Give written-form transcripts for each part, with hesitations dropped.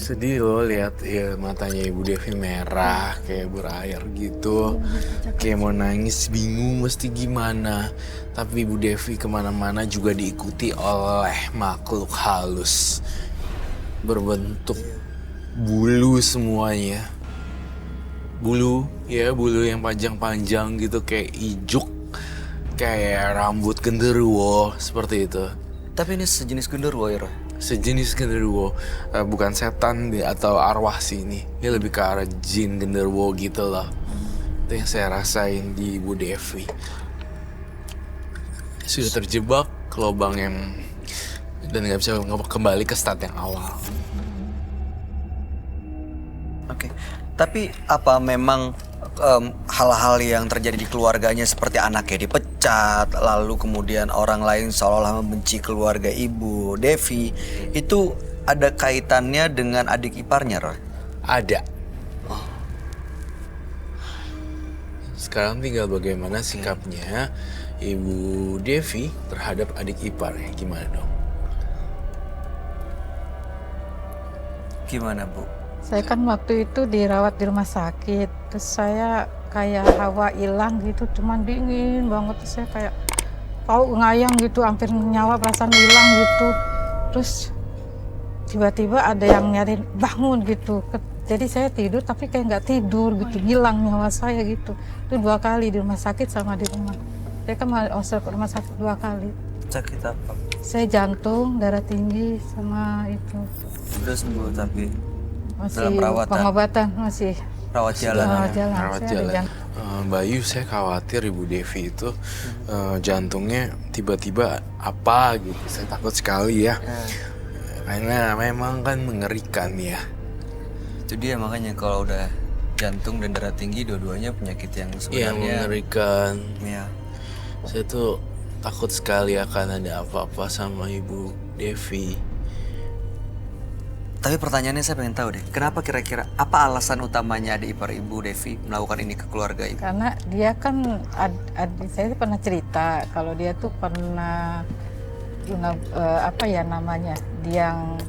Sedih loh lihat ya matanya Ibu Devi merah kayak berair gitu. Kayak mau nangis bingung mesti gimana. Tapi Ibu Devi kemana-mana juga diikuti oleh makhluk halus. Berbentuk bulu semuanya. Bulu yang panjang-panjang gitu kayak ijuk. Kayak rambut genderuwo seperti itu. Tapi ini sejenis genderuwo ya, Roy? Sejenis genderuwo, bukan setan atau arwah sih ini. Ini lebih ke arah jin genderuwo gitu loh. Itu yang saya rasain di Ibu Devi. Sudah terjebak ke lubang yang dan nggak bisa kembali ke start yang awal. Oke. Tapi apa memang hal-hal yang terjadi di keluarganya seperti anaknya dipecat, lalu kemudian orang lain seolah-olah membenci keluarga Ibu Devi, itu ada kaitannya dengan adik iparnya, Roy? Ada. Sekarang tinggal bagaimana sikapnya Ibu Devi terhadap adik iparnya. Gimana dong? Gimana, Bu? Saya kan waktu itu dirawat di rumah sakit, terus saya kayak hawa hilang gitu, cuman dingin banget, terus saya kayak ngayang gitu, hampir nyawa perasaan hilang gitu. Terus tiba-tiba ada yang nyariin bangun gitu, jadi saya tidur tapi kayak nggak tidur gitu, hilang nyawa saya gitu. Itu 2 kali di rumah sakit sama di rumah. Saya kan masuk ke rumah sakit 2 kali. Sakit apa? Saya jantung, darah tinggi, sama itu. Udah sembuh tapi Masih dalam perawatan? Pengobatan, masih. Rawat jalan. Rawat jalan. Rawat Saya ada jalan. Bayu, saya khawatir Ibu Devi itu jantungnya tiba-tiba apa gitu. Saya takut sekali ya. Karena memang kan mengerikan ya. Itu dia makanya kalau udah jantung dan darah tinggi dua-duanya penyakit yang Yang sebenarnya mengerikan. ya. Saya tuh takut sekali akan ada apa-apa sama Ibu Devi. Tapi pertanyaannya saya pengen tahu deh, kenapa kira-kira apa alasan utamanya adik ipar Ibu Devi melakukan ini ke keluarga Ibu? Karena dia kan, adik saya tuh pernah cerita kalau dia tuh pernah apa ya namanya, dia yang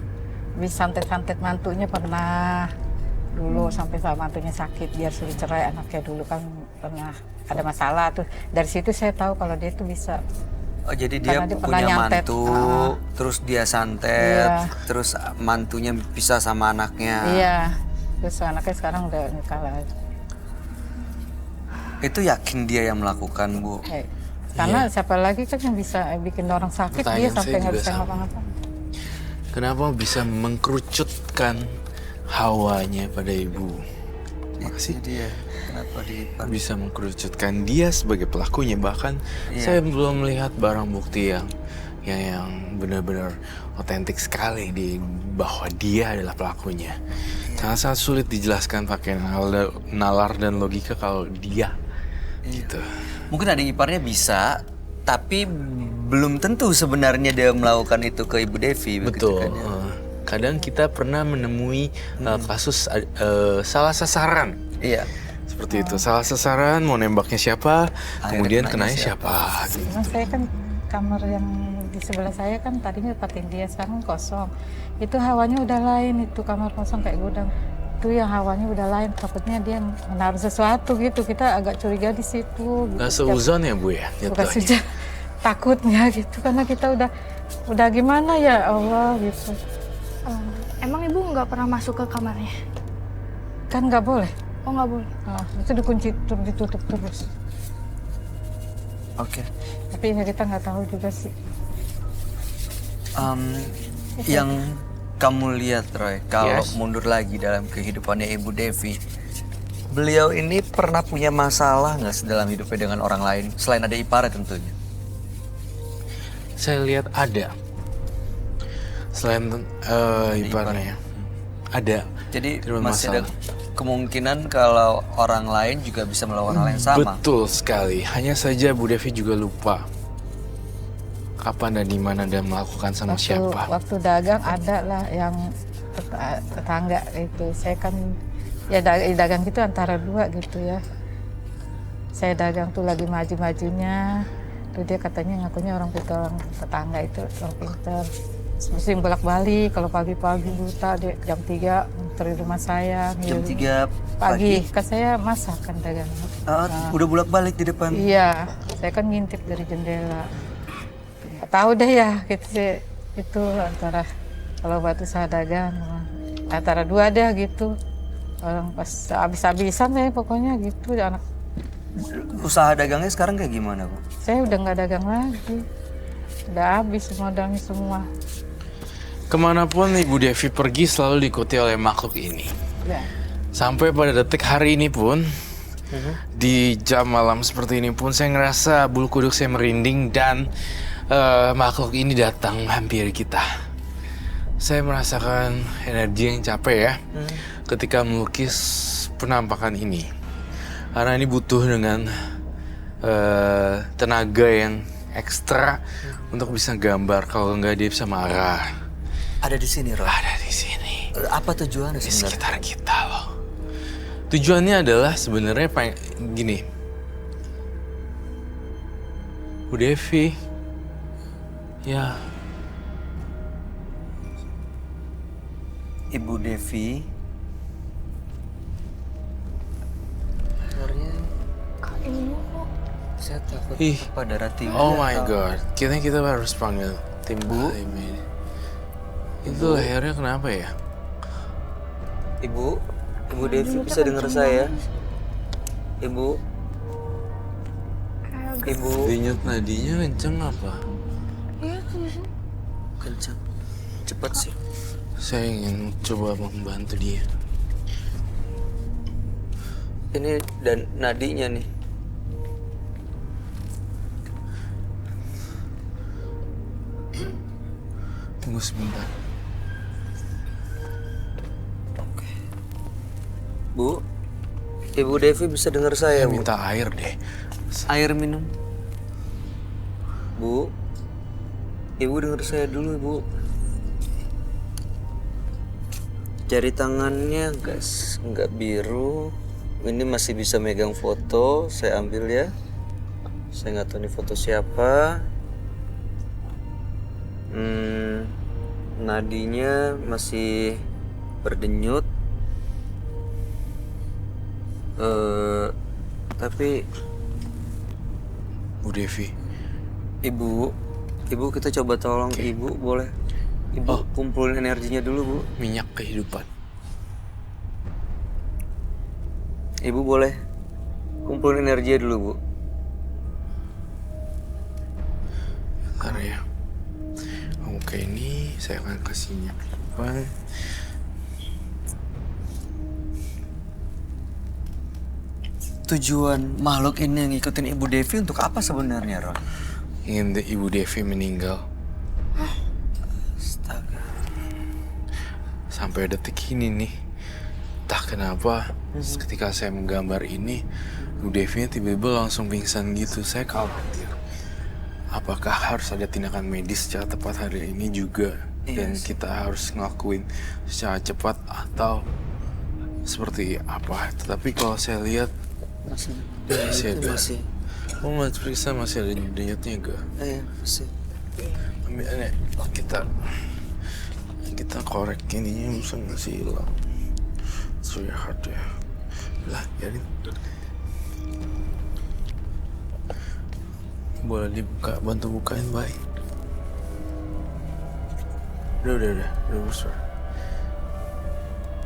bisa santet-santet mantunya pernah dulu sampai sama mantunya sakit, biar suruh cerai anaknya dulu kan pernah ada masalah tuh. Dari situ saya tahu kalau dia tuh bisa. Oh jadi dia Karena dia pernah punya nyantet. mantu, terus dia santet, Iya. terus mantunya pisah sama anaknya. Iya, terus anaknya sekarang udah nikah lagi. Itu yakin dia yang melakukan, Bu? Karena siapa lagi kan yang bisa bikin orang sakit, dia Pertanyaan sampai saya nggak juga bisa sama. ngapa-ngapain. Kenapa bisa mengkerucutkan hawanya pada Ibu? Makasih. Jadi ya, kenapa di Bisa mengkerucutkan dia sebagai pelakunya. Bahkan saya belum melihat barang bukti yang benar-benar otentik sekali di bahwa dia adalah pelakunya. Sangat-sangat sulit dijelaskan pakai nalar dan logika kalau dia gitu. Mungkin adik iparnya bisa, tapi belum tentu sebenarnya dia melakukan itu ke Ibu Devi. Begitu Betul. kan, ya? Kadang kita pernah menemui kasus salah sasaran. Iya. Seperti itu, salah sasaran mau nembaknya siapa, Akhirnya kemudian kenanya kenanya siapa. Gitu. Cuma saya kan kamar yang di sebelah saya kan tadinya tempatin dia, sekarang kosong. Itu hawanya udah lain, itu kamar kosong kayak gudang. Itu yang hawanya udah lain, takutnya dia menaruh sesuatu gitu. Kita agak curiga di situ. Gitu. Nggak seuzon ya Bu ya? Bukan jatuhnya? saja takutnya gitu, karena kita udah gimana ya Allah gitu. Emang ibu nggak pernah masuk ke kamarnya? Kan nggak boleh. Oh nggak boleh. Itu dikunci, ditutup terus. Oke. Tapi ini kita nggak tahu juga sih. Yang kamu lihat, Roy, kalau Yes. mundur lagi dalam kehidupannya Ibu Devi, beliau ini pernah punya masalah nggak dalam hidupnya dengan orang lain selain ada iparnya tentunya? Saya lihat ada. Selain iparnya, ada. Jadi Tidak masih ada masalah. kemungkinan kalau orang lain juga bisa melakukan hal yang sama. Betul sekali. Hanya saja Bu Devi juga lupa kapan dan di mana dia melakukan sama siapa. Waktu dagang ada lah yang tetangga itu. Saya kan ya dagang gitu antara 2 gitu ya. Saya dagang tuh lagi maju-majunya. Tuh dia katanya ngakunya orang pintar, orang tetangga itu orang pintar. sering bolak-balik kalau pagi-pagi buta di jam 3 dari rumah saya. Jam gitu. 3 Pagi, kan saya masak kan dagang. Udah bolak-balik di depan. Iya, saya kan ngintip dari jendela. Nggak tahu deh ya, gitu sih. Itu antara kalau buat usaha dagang, antara dua deh gitu. Orang pas habis-habisan ya pokoknya gitu anak. Usaha dagangnya sekarang kayak gimana, Bu? Saya udah nggak dagang lagi. Udah habis modalnya semua. Kemanapun Ibu Devi pergi selalu diikuti oleh makhluk ini. Ya. Sampai pada detik hari ini pun, di jam malam seperti ini pun saya ngerasa bulu kuduk saya merinding dan makhluk ini datang hampiri kita. Saya merasakan energi yang capek ya ketika melukis penampakan ini. Karena ini butuh dengan tenaga yang ekstra untuk bisa gambar. Kalau nggak dia bisa marah. Ada di sini, Roy. Ada di sini. Apa tujuannya Di sebenarnya? sekitar kita loh. Tujuannya adalah sebenarnya gini. Bu Devi. Ya. Ibu Devi. Sebenarnya Kak Ibu kok. saya takut Ih. pada darah tinggi. Oh my god. Kita harus panggil tim Bu. ini. Itu lehernya kenapa ya? Ibu Devi bisa dengar saya? Ibu, Ibu, Denyut nadinya kenceng apa? Iya tuh. kencang, cepat sih. Saya ingin coba membantu dia. Ini dan nadinya nih. Tunggu sebentar. Bu, Ibu Devi bisa dengar saya, Saya Bu. minta air deh. Air minum. Bu, Ibu dengar saya dulu, Bu. Jari tangannya nggak biru. Ini masih bisa megang foto. Saya ambil ya. Saya nggak tahu ini foto siapa. Nadinya masih berdenyut. Tapi Bu Devi. Ibu kita coba tolong Ibu boleh? Ibu kumpulin energinya dulu, Bu. Minyak kehidupan. Ibu boleh kumpulin energinya dulu, Bu. Bentar ya. Oke, ini saya akan kasih minyak kehidupan. Tujuan makhluk ini yang ngikutin Ibu Devi untuk apa sebenarnya, Ron? Ingin Ibu Devi meninggal. Astaga. Sampai detik ini nih, entah kenapa ketika saya menggambar ini, Bu Devi tiba-tiba langsung pingsan gitu. Saya khawatir apakah harus ada tindakan medis secara tepat hari ini juga, dan kita harus ngelakuin secara cepat atau seperti apa. Tetapi kalau saya lihat masih ada. Oh, Mas periksa masih ada denyutnya gak? Masih. Ambil ini, kita korek ininya masih hilang. It's very hard ya. Lah, biarin. Boleh dibuka, bantu bukain, baik. Udah bersuara.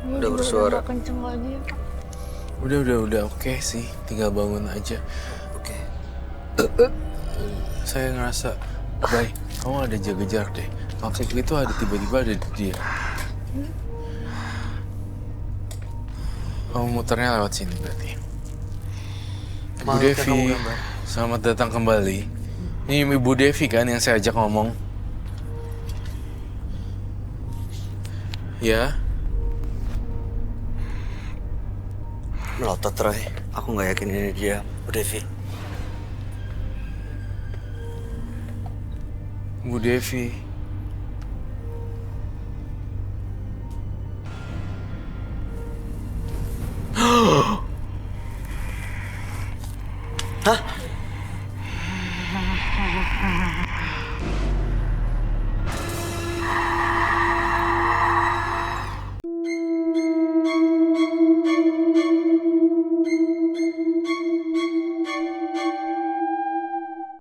Ini Udah juga bersuara. nggak kenceng lagi ya, Kak. Udah oke sih, tinggal bangun aja. Oke. Saya ngerasa, baik, kamu ada jaga jarak deh. Makhluk itu ada tiba-tiba ada di dia. Kamu muternya lewat sini berarti. Ibu Makhluk yang kamu Devi, gambar. selamat datang kembali. Ini Ibu Devi kan yang saya ajak ngomong. Ya, Melotot, Roy. Aku nggak yakin ini dia, Bu Devi. Bu Devi.